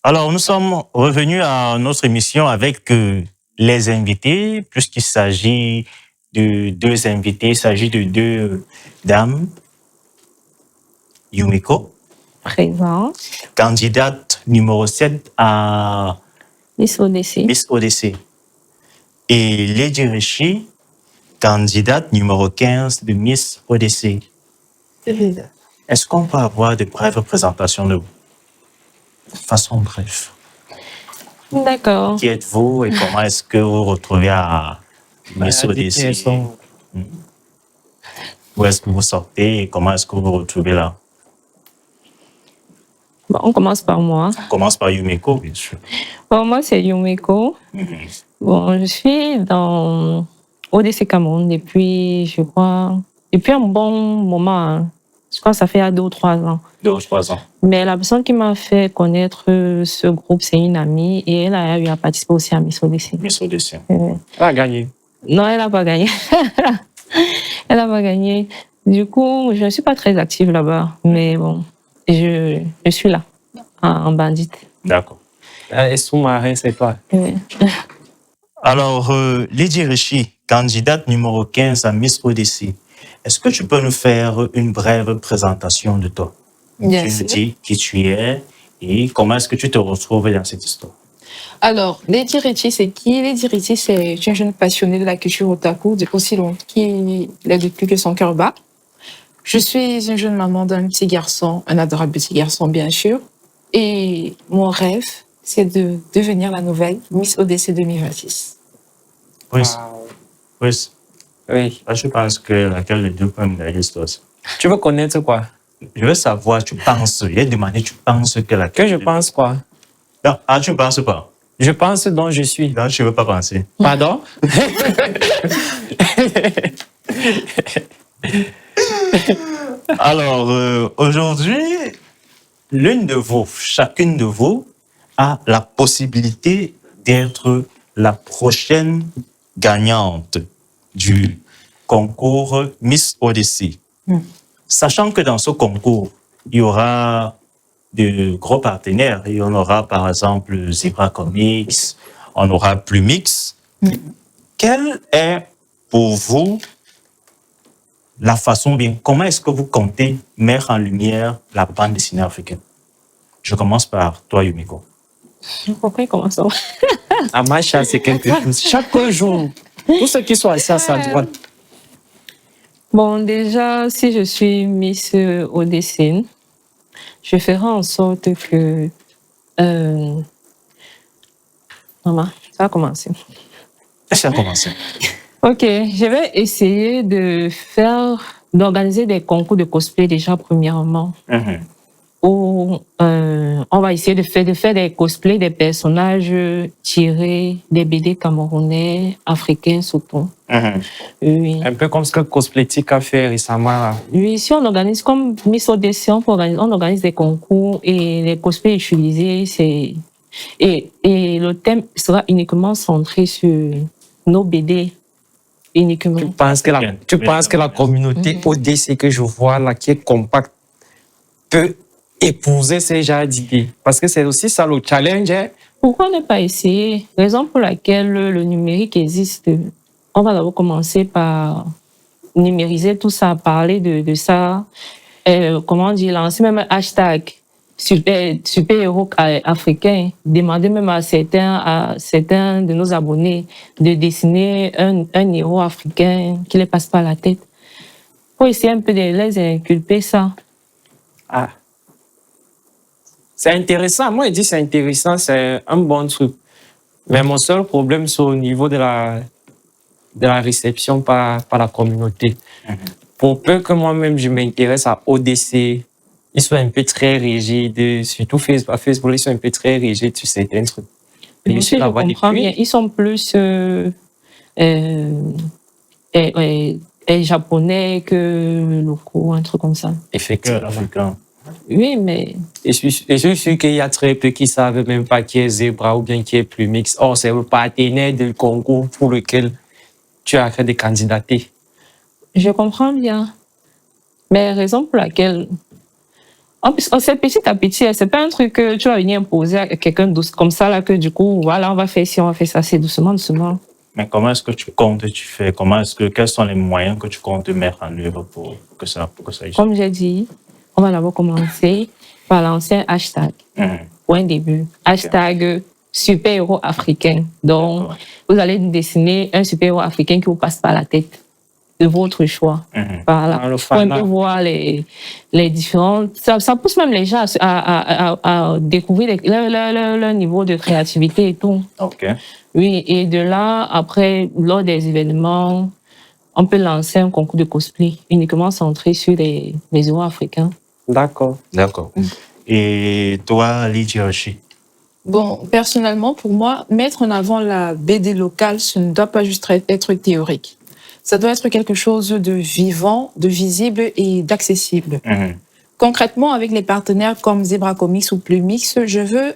Alors, nous sommes revenus à notre émission avec les invités, puisqu'il s'agit de deux invités, il s'agit de deux dames. Yumiko, Présent. Candidate numéro 7 à Miss ODC. Miss ODC. Et Lady Rishi, candidate numéro 15 de Miss ODC. Est-ce qu'on peut avoir de brèves présentations de vous? De façon brève. D'accord. Qui êtes-vous et comment est-ce que vous vous retrouvez à Miss ODC? Où est-ce que vous sortez et comment est-ce que vous vous retrouvez là? Bon, on commence par moi. On commence par Yumiko, bien sûr. Bon, moi, c'est Yumiko. Bon, je suis dans ODC Cameroun depuis, je crois, depuis un bon moment. Hein. Je crois que ça fait 2 ou 3 ans. 2 ou 3 ans. Mais la personne qui m'a fait connaître ce groupe, c'est une amie et elle a eu à participer aussi à Miss ODC. Miss ODC. Elle a gagné. Non, elle n'a pas gagné. Elle n'a pas gagné. Du coup, je ne suis pas très active là-bas. Mais bon, je suis là, en bandite. D'accord. Et sous-marin, c'est toi. Oui. Alors, Lady Rishi, candidate numéro 15 à Miss ODC, est-ce que tu peux nous faire une brève présentation de toi? Bien Tu sûr. nous dis qui tu es et comment est-ce que tu te retrouves dans cette histoire? Alors, Lady Rishi, c'est qui? Lady Rishi, c'est une jeune passionnée de la culture otaku, aussi longtemps qu'il est depuis que son cœur bat. Je suis une jeune maman d'un petit garçon, un adorable petit garçon, bien sûr. Et mon rêve, c'est de devenir la nouvelle Miss ODC 2026. Oui. Wow. Oui. Oui. Là, je pense que laquelle des deux peut me gagner cette histoire. Tu veux connaître quoi? Je veux savoir, tu penses, il a demandé, tu penses que laquelle? Que je pense quoi? Non, tu ne penses pas. Je pense dont je suis. Non, je ne veux pas penser. Pardon? Alors, aujourd'hui, l'une de vous, chacune de vous, a la possibilité d'être la prochaine gagnante du concours Miss Odyssey. Sachant que dans ce concours, il y aura de gros partenaires. Il y en aura par exemple Zebra Comics, on aura Plumix. Quelle est pour vous la façon bien, comment est-ce que vous comptez mettre en lumière la bande dessinée africaine? Je commence par toi, Yumiko. Pourquoi il commence à... À ma chasse, c'est quelque chose. Chaque jour, tous ceux qui sont assis à sa droite. Bon, déjà, si je suis Miss ODC, je ferai en sorte que... Maman, ça va commencer. Ça a commencé. Ok, je vais essayer d'organiser des concours de cosplay déjà premièrement. Où on va essayer de faire des cosplays des personnages tirés des BD camerounais, africains surtout. Oui. Un peu comme ce que Cosplatic a fait récemment. Là. Oui, si on organise comme Miss ODC, on organise des concours et les cosplays utilisés, et le thème sera uniquement centré sur nos BD. Uniquement. Tu penses que la communauté ODC que je vois là, qui est compacte, peut épouser ces genres d'idées? Parce que c'est aussi ça le challenge. Hein? Pourquoi ne pas essayer? Raison pour laquelle le numérique existe. On va d'abord commencer par numériser tout ça, parler de ça. Comment dire, lancer même un hashtag super-héros africain. Demander même à certains de nos abonnés de dessiner un héros africain qui ne les passe pas la tête. Pour essayer un peu de les inculper ça. Ah. C'est intéressant. Moi, je dis c'est intéressant, c'est un bon truc. Mais mon seul problème, c'est au niveau de la réception par la communauté. Pour peu que moi-même, je m'intéresse à ODC, ils sont un peu très rigides, surtout Facebook, ils sont un peu très rigides sur certains trucs. Et je comprends bien. Ils sont plus japonais que locaux, un truc comme ça. Effectivement. Oui, mais... Et je suis sûr qu'il y a très peu qui savent même pas qui est Zebra ou bien qui est Plumix. Or, c'est le partenaire du concours pour lequel tu as fait des candidatés. Je comprends bien. Mais raison pour laquelle En plus, c'est petit à petit, c'est pas un truc que tu vas venir imposer à quelqu'un douce comme ça, là, que du coup, voilà, on va faire ci, on va faire ça, c'est doucement, doucement. Mais comment est-ce que tu comptes, quels sont les moyens que tu comptes mettre en œuvre pour que ça réussisse? Comme j'ai dit, on va d'abord commencer par lancer un hashtag pour un début. Hashtag super-héros africain. Donc, D'accord. vous allez dessiner un super-héros africain qui vous passe par la tête de votre choix. Voilà. Dans le Pour un fanat. peu voir les différentes... Ça pousse même les gens à découvrir leur niveau de créativité et tout. OK. Oui, et de là, après, lors des événements, on peut lancer un concours de cosplay uniquement centré sur les héros africains. D'accord. D'accord. Et toi, Lydia Oshi? Bon, personnellement, pour moi, mettre en avant la BD locale, ce ne doit pas juste être théorique. Ça doit être quelque chose de vivant, de visible et d'accessible. Concrètement, avec les partenaires comme Zebra Comics ou Plumix, je veux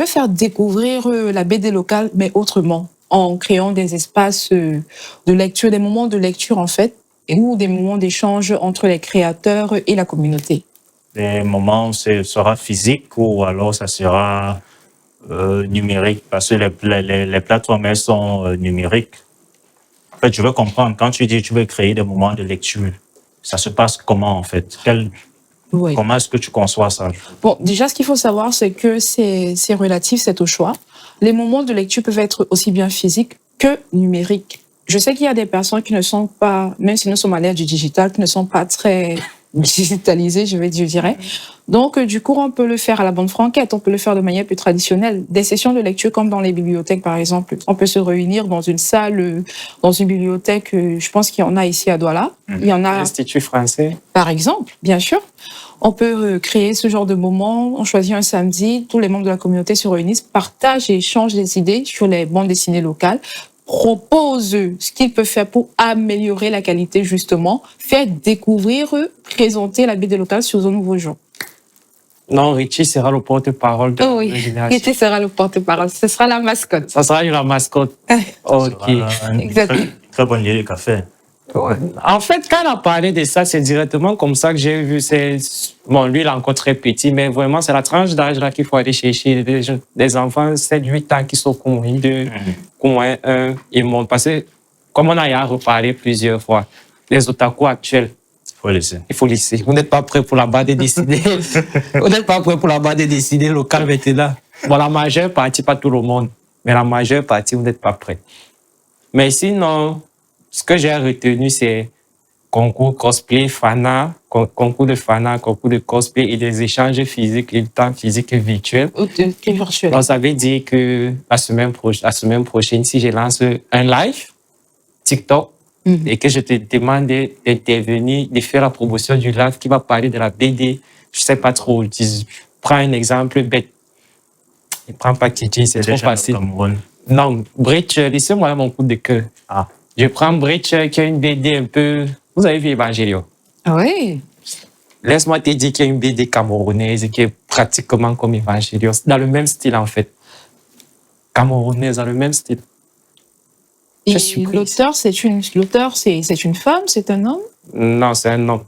faire découvrir la BD locale, mais autrement, en créant des espaces de lecture, des moments de lecture, en fait, ou des moments d'échange entre les créateurs et la communauté. Des moments où ce sera physique ou alors ça sera numérique, parce que les plateformes, elles sont numériques. En fait, je veux comprendre, quand tu dis que tu veux créer des moments de lecture, ça se passe comment en fait? Oui. Comment est-ce que tu conçois ça? Bon, déjà, ce qu'il faut savoir, c'est que c'est relatif, c'est au choix. Les moments de lecture peuvent être aussi bien physiques que numériques. Je sais qu'il y a des personnes qui ne sont pas, même si nous sommes à l'ère du digital, qui ne sont pas très digitalisées, je dirais. Donc, du coup, on peut le faire à la bonne franquette, on peut le faire de manière plus traditionnelle. Des sessions de lecture comme dans les bibliothèques, par exemple. On peut se réunir dans une salle, dans une bibliothèque, je pense qu'il y en a ici à Douala. Il y en a, L'Institut français. par exemple, bien sûr. On peut créer ce genre de moment. On choisit un samedi, tous les membres de la communauté se réunissent, partagent et échangent des idées sur les bandes dessinées locales, proposent ce qu'ils peuvent faire pour améliorer la qualité, justement, faire découvrir, présenter la BD locale sous un nouveau jour. Non, Richie sera le porte-parole de Oui, la génération. Richie sera le porte-parole. Ce sera la mascotte. Ça sera la mascotte. Ok. Exactement. Très bonne idée de café. Ouais. En fait, quand on a parlé de ça, c'est directement comme ça que j'ai vu. Bon, lui, il est encore très petit, mais vraiment, c'est la tranche d'âge là qu'il faut aller chercher. Des enfants 7-8 ans qui sont convaincus de ils montent. Parce que, comme on a déjà reparlé plusieurs fois, les otaku actuels, il faut laisser. Vous n'êtes pas prêts pour la bande dessinée. Vous n'êtes pas prêts pour la bande dessinée locale maintenant. Bon, la majeure partie, pas tout le monde, mais la majeure partie, vous n'êtes pas prêts. Mais sinon, ce que j'ai retenu, c'est concours cosplay, concours de fana, concours de cosplay et des échanges physiques, et temps physique et virtuel. Virtuel. Donc, ça veut dire que la semaine prochaine, si je lance un live TikTok et que je te demande d'intervenir, de faire la promotion du live qui va parler de la BD, je sais pas trop, je prends un exemple bête. Je prends pas Kiki, c'est trop facile. Non, Breach, laissez-moi mon coup de cœur. Je prends Breach qui a une BD un peu... Vous avez vu Evangelion? Ah oui. Laisse-moi te dire qu'il y a une BD camerounaise qui est pratiquement comme Evangelion, dans le même style en fait. Camerounaise, dans le même style. Et l'auteur, c'est une femme, c'est un homme? Non, c'est un homme.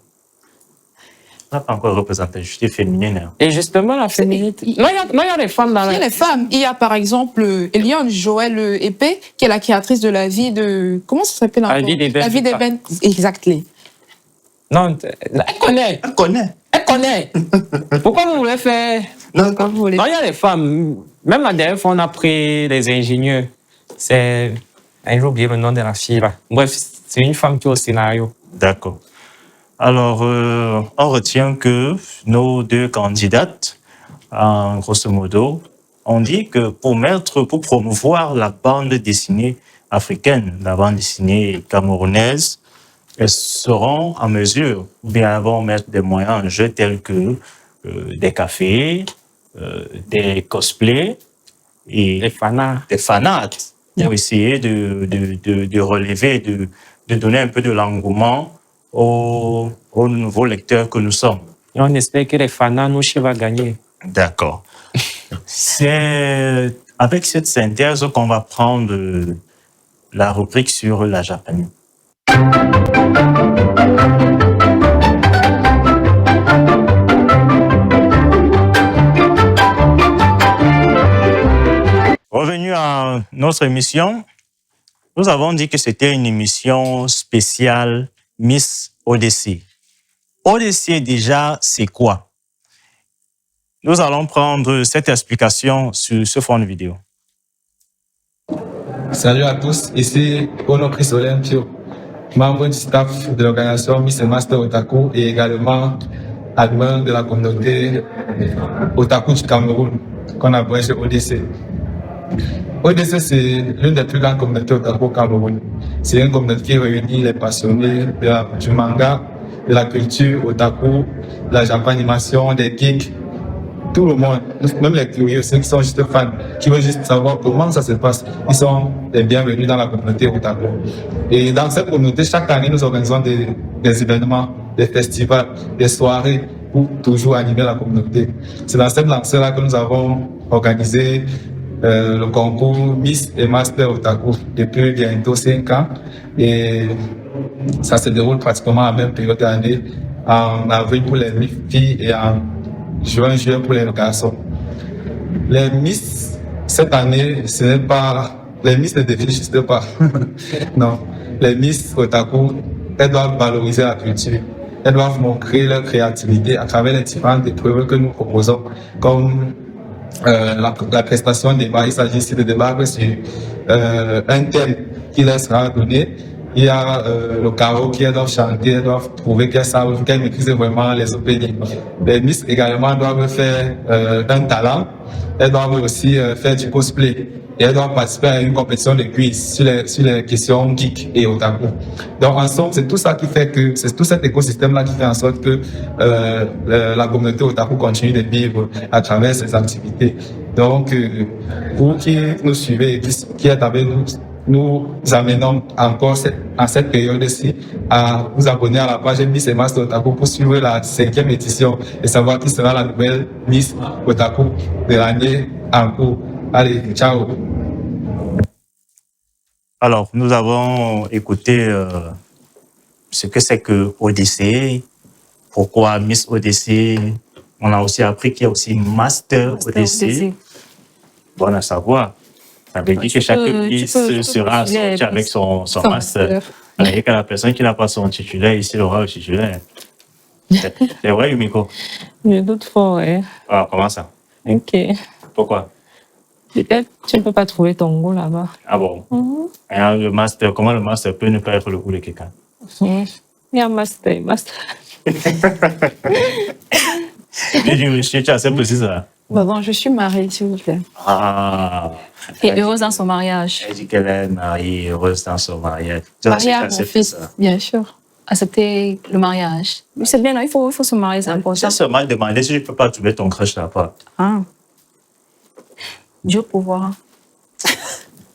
On n'a pas encore représenté juste féminine. Hein. Et justement, la féminité... Non, il y a les femmes dans la... Il y a les femmes. Il y a par exemple Eliane Joël Épée, qui est la créatrice de La vie de... Comment ça s'appelle encore? La vie d'Eben. La vie d'Eben. Exactly. Non, elle connaît. Elle connaît. Elle connaît. Pourquoi vous voulez faire... Non, comme vous voulez. Non, il y a les femmes. Même la dernière fois, on a pris les ingénieurs. C'est... J'ai oublié le nom de la fille là. Bref, c'est une femme qui est au scénario. D'accord. Alors, on retient que nos deux candidates, grosso modo, ont dit que pour promouvoir la bande dessinée africaine, la bande dessinée camerounaise, elles seront en mesure, ou bien elles vont mettre des moyens en jeu tels que des cafés, des cosplays et Les fanats. des fanats pour essayer de relever, de donner un peu de l'engouement aux nouveaux lecteurs que nous sommes. Et on espère que les fanats, nous, va gagner. D'accord. C'est avec cette synthèse qu'on va prendre la rubrique sur la Japanese. notre émission, nous avons dit que c'était une émission spéciale Miss ODC. ODC, déjà, c'est quoi? Nous allons prendre cette explication sur ce fond de vidéo. Salut à tous, ici Ono Chrysolène Pio, membre du staff de l'organisation Miss et Master Otaku et également admin de la communauté Otaku du Cameroun, qu'on abrège ODC. ODC, c'est l'une des plus grandes communautés Otaku au Cameroun. C'est une communauté qui réunit les passionnés du manga, de la culture Otaku, de la japanimation, des geeks, tout le monde, même les curieux, ceux qui sont juste fans, qui veulent juste savoir comment ça se passe, ils sont les bienvenus dans la communauté Otaku. Et dans cette communauté, chaque année, nous organisons des événements, des festivals, des soirées pour toujours animer la communauté. C'est dans cette lancée-là que nous avons organisé le concours Miss et Master Otaku depuis bientôt 5 ans. Et ça se déroule pratiquement à la même période d'année, en avril pour les filles et en juin pour les garçons. Les Miss, cette année, ce n'est pas... Les Miss ne définissent pas. Non. Les Miss Otaku, elles doivent valoriser la culture. Elles doivent montrer leur créativité à travers les différentes épreuves que nous proposons, comme la prestation de débat. Il s'agit ici de débattre sur un thème qui leur sera donné. Il y a le karaoke qui doivent chanter, elles doivent prouver qu'elles savent, qu'elles maîtrisent vraiment les openings. Les Miss également doivent faire un talent. Elles doivent aussi faire du cosplay. Et elles doivent participer à une compétition de quiz sur les questions geek et otaku. Donc, en somme, c'est tout ça qui fait que, c'est tout cet écosystème-là qui fait en sorte que la communauté otaku continue de vivre à travers ses activités. Donc, vous qui nous suivez et qui êtes avec nous amenons encore en cette période-ci à vous abonner à la page Miss et Master Otaku pour suivre la 5e édition et savoir qui sera la nouvelle Miss Otaku de l'année en cours. Allez, ciao. Alors, nous avons écouté ce que c'est que ODC, pourquoi Miss ODC. On a aussi appris qu'il y a aussi Master ODC. Bon à savoir. Ça veut dire que chaque Miss sera sorti avec son master. Et que la personne qui n'a pas son titulaire ici aura le titulaire. C'est vrai, Yumiko? Je doute fort, ouais. Ah, comment ça? Ok. Pourquoi? Peut-être tu ne peux pas trouver ton goût là-bas. Ah bon? Alors, le master, comment le master peut ne pas être le goût de quelqu'un? Il y a master. Je dis, monsieur, tu acceptes aussi ça? Bon, je suis mariée, s'il vous plaît. Ah. Et heureuse dans son mariage. Elle dit qu'elle est mariée, heureuse dans son mariage. Mariée à mon fils, bien sûr. Accepter le mariage. Mais c'est bien, non, il faut se marier, c'est important. Ça se mal demandé si je ne peux pas trouver ton crush là-bas. Ah. Dieu pouvoir.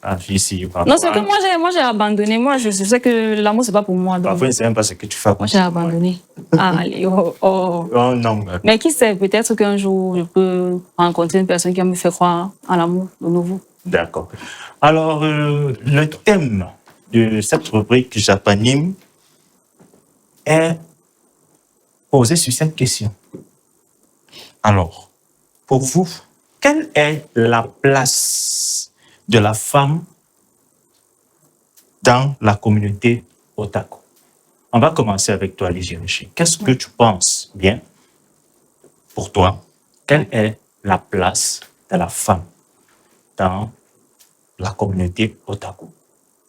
Ah, ici, Non, c'est que moi j'ai abandonné. Moi, je sais que l'amour, c'est pas pour moi. Donc... Parfois, c'est même pas ce que tu fais. Moi, j'ai abandonné. Ah, allez, oh. Oh non. Mais qui sait, peut-être qu'un jour, je peux rencontrer une personne qui va me faire croire en l'amour de nouveau. D'accord. Alors, le thème de cette rubrique Japanime est posé sur cette question. Alors, pour vous, quelle est la place de la femme dans la communauté otaku? On va commencer avec toi, Ligierichi. Qu'est-ce que tu penses, bien, pour toi, quelle est la place de la femme dans la communauté otaku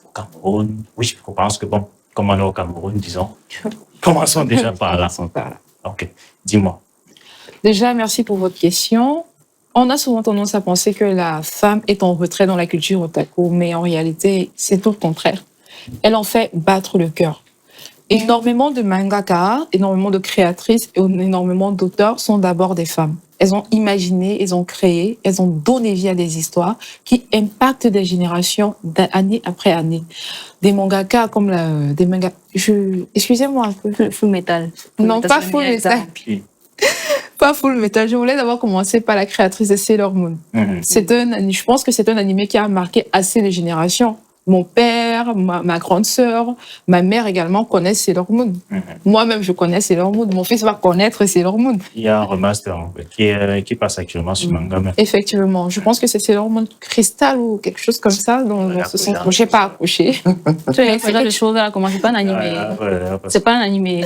au Cameroun? Oui, je pense que, bon, comme on est au Cameroun, disons, commençons déjà par là. Ok, dis-moi. Déjà, merci pour votre question. On a souvent tendance à penser que la femme est en retrait dans la culture otaku, mais en réalité, c'est tout le contraire. Elle en fait battre le cœur. Énormément de mangaka, énormément de créatrices et énormément d'auteurs sont d'abord des femmes. Elles ont imaginé, elles ont créé, elles ont donné vie à des histoires qui impactent des générations d'année après année. Des mangaka comme des mangas... Excusez-moi un peu. Full Metal. Non, pas Full Metal. Pas Full Metal. Je voulais d'abord commencer par la créatrice de Sailor Moon. Je pense que c'est un animé qui a marqué assez de générations. mon père, ma grande sœur, ma mère également connaissent Sailor Moon. Moi-même, je connais Sailor Moon. Mon fils va connaître Sailor Moon. Il y a un remaster en fait, qui passe actuellement sur manga. Mais... Effectivement, je pense que c'est Sailor Moon Crystal ou quelque chose comme ça dans ce sens. Je n'ai pas accroché. Tu as fait de choses là, comment c'est pas un animé. C'est pas un animé.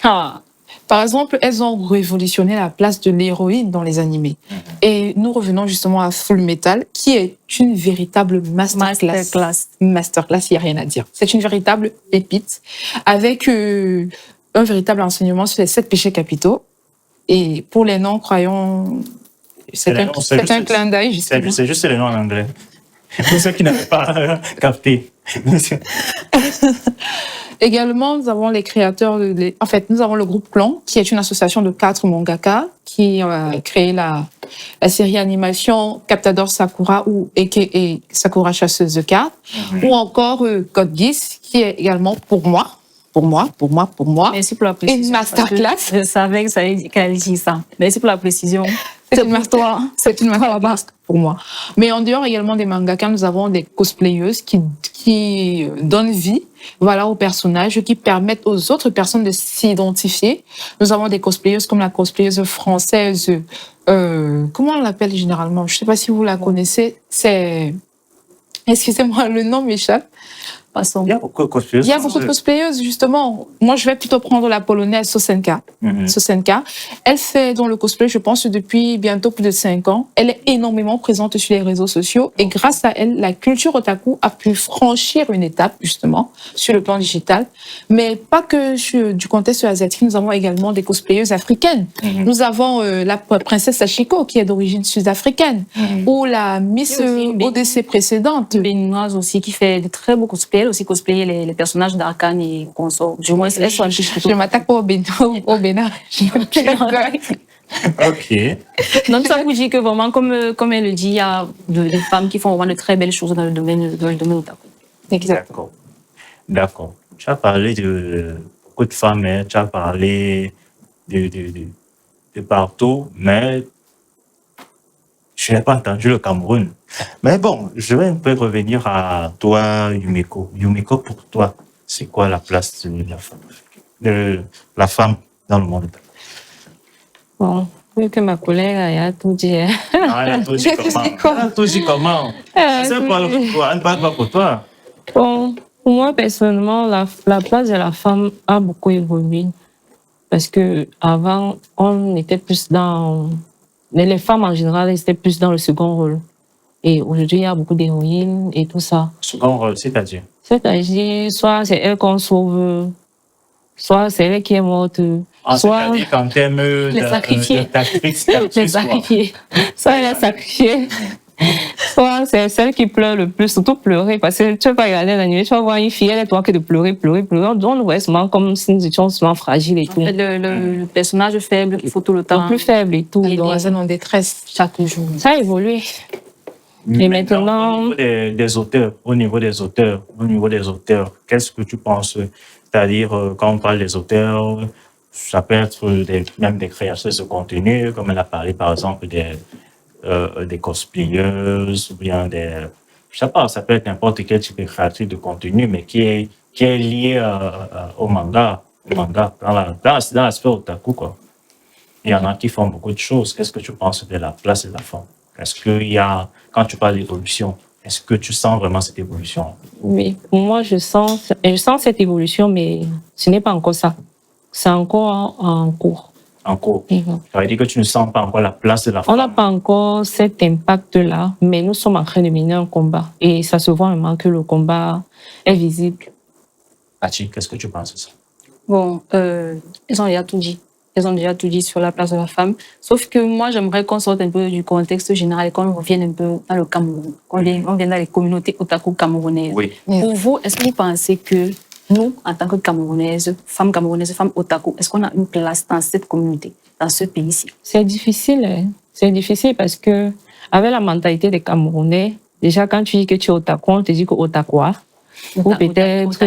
Ah. Par exemple, elles ont révolutionné la place de l'héroïne dans les animés. Et nous revenons justement à Full Metal, qui est une véritable masterclass. Masterclass, il n'y a rien à dire. C'est une véritable pépite, avec un véritable enseignement sur les 7 péchés capitaux. Et pour les non-croyants, c'est un clin d'œil. C'est juste les noms en anglais. Pour ceux qui n'avaient pas capté. Également, nous avons les créateurs, nous avons le groupe Clan, qui est une association de 4 mangaka qui a créé la série animation Captador Sakura et Sakura Chasseuse de cartes, ou encore Code Geass, qui est également pour moi. Merci pour la précision. Une masterclass. Je savais qu'elle dit ça. Merci pour la précision. C'est une masterclass pour moi. Mais en dehors également des mangakas, nous avons des cosplayeuses qui donnent vie, aux personnages, qui permettent aux autres personnes de s'identifier. Nous avons des cosplayeuses comme la cosplayeuse française, comment on l'appelle généralement? Je ne sais pas si vous la connaissez. Excusez-moi, le nom m'échappe. Passons. Il y a beaucoup de cosplayeuses. Il y a beaucoup de cosplayeuses, justement. Moi, je vais plutôt prendre la polonaise Sosenka. Sosenka. Elle fait dans le cosplay, je pense, depuis bientôt plus de 5 ans. Elle est énormément présente sur les réseaux sociaux. Et grâce à elle, la culture otaku a pu franchir une étape, justement, sur le plan digital. Mais pas que du contexte asiatique. Nous avons également des cosplayeuses africaines. Nous avons la princesse Sachiko, qui est d'origine sud-africaine. Ou la Miss ODC précédente. Béninoise aussi, qui fait de très beaux cosplays. Elle aussi cosplayer les personnages d'Arcane et consorts. Du moins, elles sont un peu Je m'attaque pas au Bénin. Ok. Donc, ça vous dit que vraiment, comme elle le dit, il y a des femmes qui font vraiment de très belles choses dans le domaine otaku. Exactement. D'accord. Tu as parlé de beaucoup de femmes, hein. Tu as parlé de partout, mais je n'ai pas entendu le Cameroun. Mais bon, je vais un peu revenir à toi, Yumiko. Yumiko, pour toi, c'est quoi la place de la femme dans le monde? Bon, vu que ma collègue elle a tout dit. Elle a tout dit comment? Elle a tout dit comment? C'est pas pour toi, elle ne parle pas pour toi. Bon, pour moi, personnellement, la place de la femme a beaucoup évolué. Parce que avant, on était plus dans... Les femmes, en général, elles étaient plus dans le second rôle. Et aujourd'hui, il y a beaucoup d'héroïnes et tout ça. Second rôle, c'est-à-dire? C'est-à-dire, soit c'est elle qu'on sauve, soit c'est elle qui est morte, soit... C'est-à-dire qu'en termes les sacrifier. Les sacrifier. Soit elle est sacrifiée, soit c'est celle qui pleure le plus, surtout pleurer. Parce que tu vas pas regarder l'animé, tu vas voir une fille, elle est toi que de pleurer. On le voit souvent comme si nous étions souvent fragiles et tout. Le personnage faible qu'il faut tout le temps. Le plus faible et tout. Donc, elles sont en détresse chaque jour. Ça a évolué. Et maintenant, au niveau des auteurs, qu'est-ce que tu penses? C'est-à-dire, quand on parle des auteurs, ça peut être même des créateurs de contenu, comme elle a parlé par exemple des cosplayeuses, ou bien je sais pas, ça peut être n'importe quel type de créatrice de contenu, mais qui est lié au manga, dans l'aspect otaku, quoi. Il y en a qui font beaucoup de choses. Qu'est-ce que tu penses de la place de la femme? Est-ce qu'il y a, quand tu parles d'évolution, est-ce que tu sens vraiment cette évolution? Oui, pour moi, je sens cette évolution, mais ce n'est pas encore ça. C'est encore en cours. En cours. Ça veut dire que tu ne sens pas encore la place de la femme. On n'a pas encore cet impact-là, mais nous sommes en train de mener un combat. Et ça se voit vraiment que le combat est visible. Ati, qu'est-ce que tu penses de ça? Bon, elles ont déjà tout dit. Elles ont déjà tout dit sur la place de la femme. Sauf que moi, j'aimerais qu'on sorte un peu du contexte général et qu'on revienne un peu dans le Cameroun. On vienne dans les communautés otaku camerounaises. Oui. Pour vous, est-ce que vous pensez que nous, en tant que Camerounaises, femmes otaku, est-ce qu'on a une place dans cette communauté, dans ce pays-ci? C'est difficile, hein. C'est difficile parce que, avec la mentalité des Camerounais, déjà, quand tu dis que tu es otaku, on te dit que otakwa. Ou peut-être,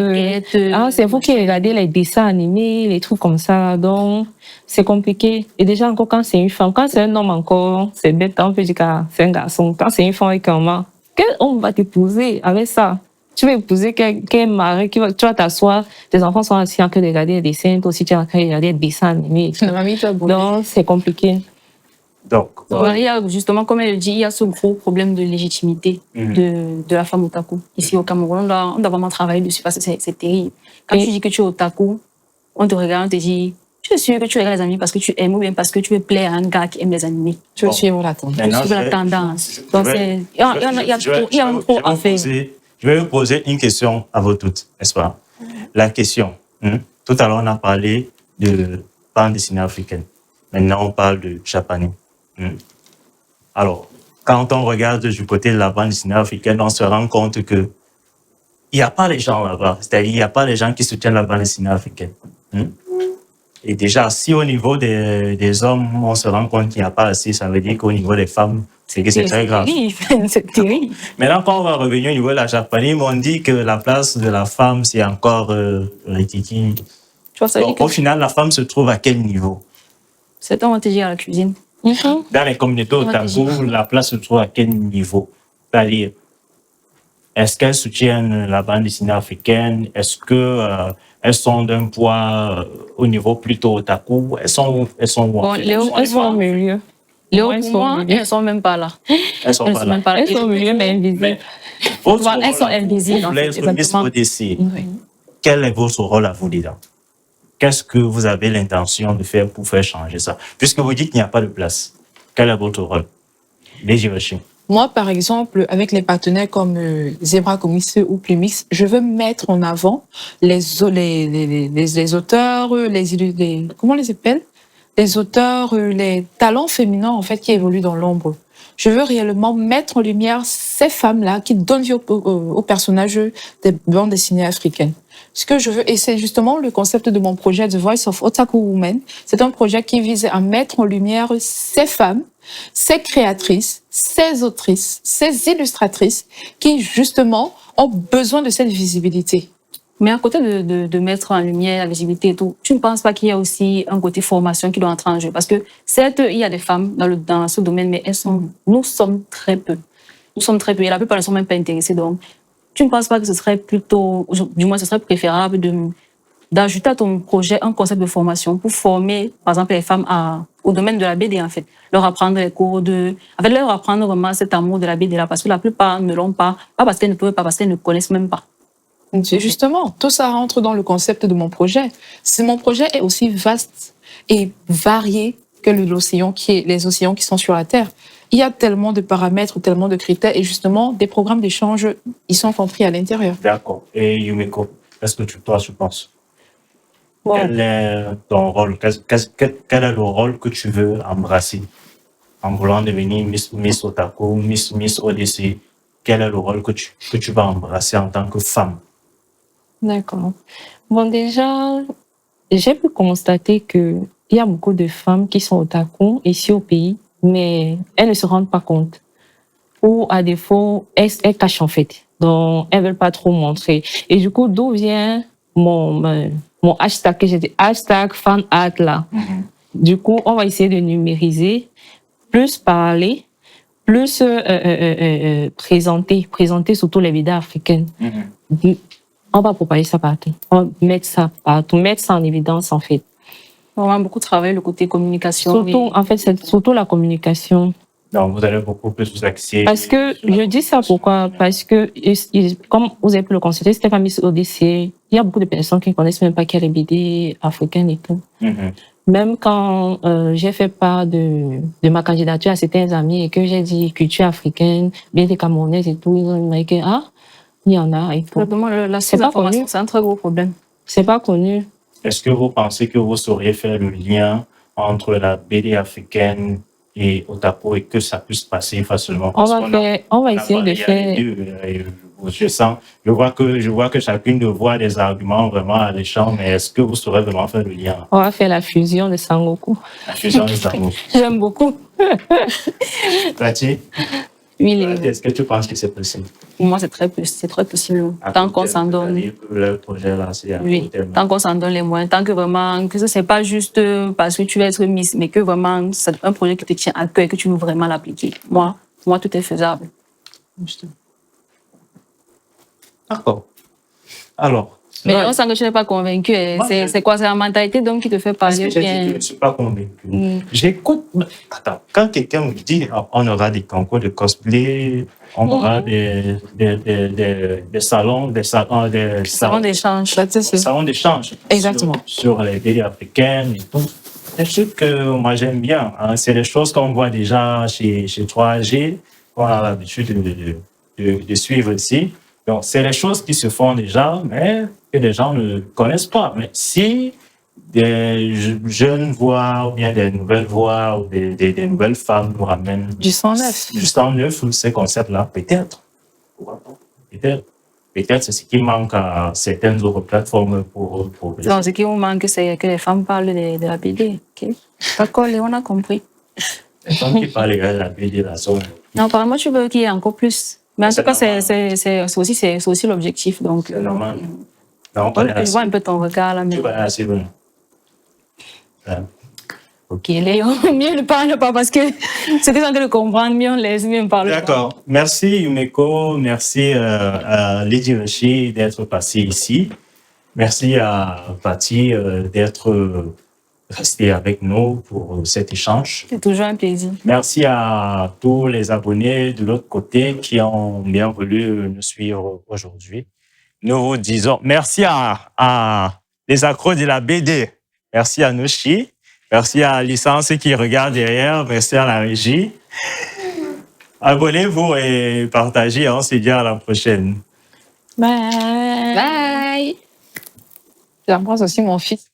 c'est vous qui regardez les dessins animés, les trucs comme ça, donc c'est compliqué. Et déjà, encore quand c'est une femme, quand c'est un homme encore, c'est bête, on peut dire que c'est un garçon. Quand c'est une femme avec un homme, quel homme va t'épouser avec ça? Tu vas épouser quel mari, tu vas t'asseoir, tes enfants sont assis en train de regarder des dessins, toi aussi tu es en train de regarder des dessins animés. La mamie, tu as beau. Donc, c'est compliqué. Donc, Voilà, il y a justement, comme elle le dit, il y a ce gros problème de légitimité de la femme otaku. Ici au Cameroun, on doit vraiment travailler dessus parce que c'est terrible. Quand tu dis que tu es otaku, on te regarde, on te dit, tu es sûr que tu regardes les animés parce que tu aimes ou bien parce que tu veux plaire à un gars qui aime les animés. Tu veux suivre la tendance. Tu veux la tendance. Donc, il y a trop à faire. Je vais vous poser une question à vous toutes, n'est-ce pas? La question. Tout à l'heure, on a parlé de bande dessinée africaine. Maintenant, on parle de japonais. Alors, quand on regarde du côté de la bande dessinée africaine, on se rend compte que il n'y a pas les gens là-bas. C'est-à-dire, il n'y a pas les gens qui soutiennent la bande dessinée africaine. Et déjà, si au niveau des hommes, on se rend compte qu'il n'y a pas assez, ça veut dire qu'au niveau des femmes, c'est très grave. C'est terrible. Maintenant, quand on va revenir au niveau de la japonaise, on dit que la place de la femme, c'est encore Rikiki. Tu vois, ça veut dire Au final, la femme se trouve à quel niveau? c'est un TG à la cuisine. Dans les communautés otaku, la place se trouve à quel niveau? C'est-à-dire, est-ce qu'elles soutiennent la bande dessinée africaine? Est-ce que elles sont d'un poids au niveau plutôt otaku? Elles sont où? Bon, Elles sont au milieu. Léo, Elles pour sont moi, au milieu. elles sont même pas là. Elles sont pas là. même pas là. Elles sont au milieu, mais invisibles. Elles sont invisibles, en fait, Miss exactement. ODC, quel est votre rôle à vous dedans? Qu'est-ce que vous avez l'intention de faire pour faire changer ça? Puisque vous dites qu'il n'y a pas de place, quel est votre rôle? Les Hiroshima. Moi, par exemple, avec les partenaires comme Zebra Comics ou Plumix, je veux mettre en avant les auteurs, comment on les appelle? Les auteurs, les talents féminins, en fait, qui évoluent dans l'ombre. Je veux réellement mettre en lumière ces femmes-là qui donnent vie aux personnages des bandes dessinées africaines. Ce que je veux, et c'est justement le concept de mon projet The Voice of Otaku Women. C'est un projet qui vise à mettre en lumière ces femmes, ces créatrices, ces autrices, ces illustratrices qui, justement, ont besoin de cette visibilité. Mais à côté de mettre en lumière la visibilité et tout, tu ne penses pas qu'il y a aussi un côté formation qui doit entrer en jeu? Parce que certes, il y a des femmes dans ce domaine, mais nous sommes très peu. Nous sommes très peu et la plupart ne sont même pas intéressées. Donc, tu ne penses pas que ce serait plutôt, du moins ce serait préférable d'ajouter à ton projet un concept de formation pour former, par exemple, les femmes au domaine de la BD, en fait. Leur apprendre les cours leur apprendre vraiment cet amour de la BD là, parce que la plupart ne l'ont pas parce qu'elles ne peuvent pas, parce qu'elles ne connaissent même pas. Justement, tout ça rentre dans le concept de mon projet. Mon projet est aussi vaste et varié que les océans qui sont sur la Terre. Il y a tellement de paramètres, tellement de critères, et justement, des programmes d'échange, ils sont compris à l'intérieur. D'accord. Et Yumiko, est-ce que toi, tu penses? Bon. Quel est ton rôle? Quel est le rôle que tu veux embrasser en voulant devenir Miss Otaku, Miss ODC? Quel est le rôle que tu vas embrasser en tant que femme? D'accord. Bon, déjà, j'ai pu constater qu'il y a beaucoup de femmes qui sont otaku ici au pays, mais elles ne se rendent pas compte. Ou à défaut, elles cachent en fait. Donc, elles ne veulent pas trop montrer. Et du coup, d'où vient mon hashtag que j'ai dit, hashtag fanart là. Du coup, on va essayer de numériser, plus parler, plus présenter surtout les vidéos africaines. On va propager ça partout. On va mettre ça partout, mettre ça en évidence, en fait. On va beaucoup travailler le côté communication. Surtout, en fait, c'est surtout la communication. Donc, vous allez beaucoup plus vous axer. Parce que, je dis ça pourquoi? Parce que, comme vous avez pu le constater, c'était pas Miss ODC. Il y a beaucoup de personnes qui ne connaissent même pas qu'il y a les BD africaines et tout. Même quand j'ai fait part de ma candidature à certains amis et que j'ai dit culture africaine, BD camerounaise et tout, ils ont dit que, il y en a et tout. La C'est pas connu. c'est un très gros problème. C'est pas connu. Est-ce que vous pensez que vous sauriez faire le lien entre la BD africaine et Otaku et que ça puisse passer facilement? On va essayer de faire. Je vois que chacune de vous a des arguments vraiment alléchants, mais est-ce que vous saurez vraiment faire le lien? On va faire la fusion de Sangoku. La fusion des Sangoku. J'aime beaucoup. Tati, Oui, est-ce que tu penses que c'est possible? pour moi, c'est très possible. Tant qu'on s'en donne. Le projet là, c'est à Oui, tant qu'on s'en donne les moyens, tant que vraiment, que ce n'est pas juste parce que tu veux être Miss, mais que vraiment, c'est un projet qui te tient à cœur et que tu veux vraiment l'appliquer. Moi, tout est faisable. D'accord. Alors, Mais ouais, on sent que tu n'es pas convaincu. Moi, C'est quoi? C'est la mentalité donc qui te fait parce parler que ou j'ai dit que bien... je ne suis pas convaincu. Mm. J'écoute. Attends, quand quelqu'un me dit on aura des concours de cosplay, on aura des salons, Salon d'échange. Bah, tu sais, c'est- salons d'échange Exactement. sur les BD africaines et tout. C'est des trucs que moi j'aime bien. Hein. C'est des choses qu'on voit déjà chez 3G, qu'on a l'habitude de suivre ici. Donc, c'est des choses qui se font déjà, mais que les gens ne connaissent pas. Mais si des jeunes voix, ou bien des nouvelles voix, ou des nouvelles femmes nous ramènent Du 109. du 109 ou ces concepts-là, peut-être. Pourquoi pas? Peut-être. Peut-être c'est ce qui manque à certaines autres plateformes pour Donc, ce qui vous manque, c'est que les femmes parlent de la BD. Ok. D'accord, Léon, on a compris. les femmes qui parlent de la BD, la zone. Non, apparemment, tu veux qu'il y ait encore plus. Mais en C'est tout cas, normal. c'est aussi l'objectif. Donc, C'est normal. Non, on je vois un peu ton regard là. Mais... Tu vas aller assez loin. Ouais. Ok, Léon, mieux ne parle pas parce que ce que j'ai envie de comprendre, mieux on laisse, mieux on parle pas. D'accord. Merci Yumeko, merci à Lydie Richer d'être passée ici. Merci à Patty d'être restée avec nous pour cet échange. C'est toujours un plaisir. Merci à tous les abonnés de l'autre côté qui ont bien voulu nous suivre aujourd'hui. Nous vous disons merci à les accros de la BD. Merci à Nushi. Merci à Licence qui regarde derrière. Merci à la régie. Abonnez-vous et partagez. On se dit à la prochaine. Bye. Bye! J'embrasse aussi mon fils.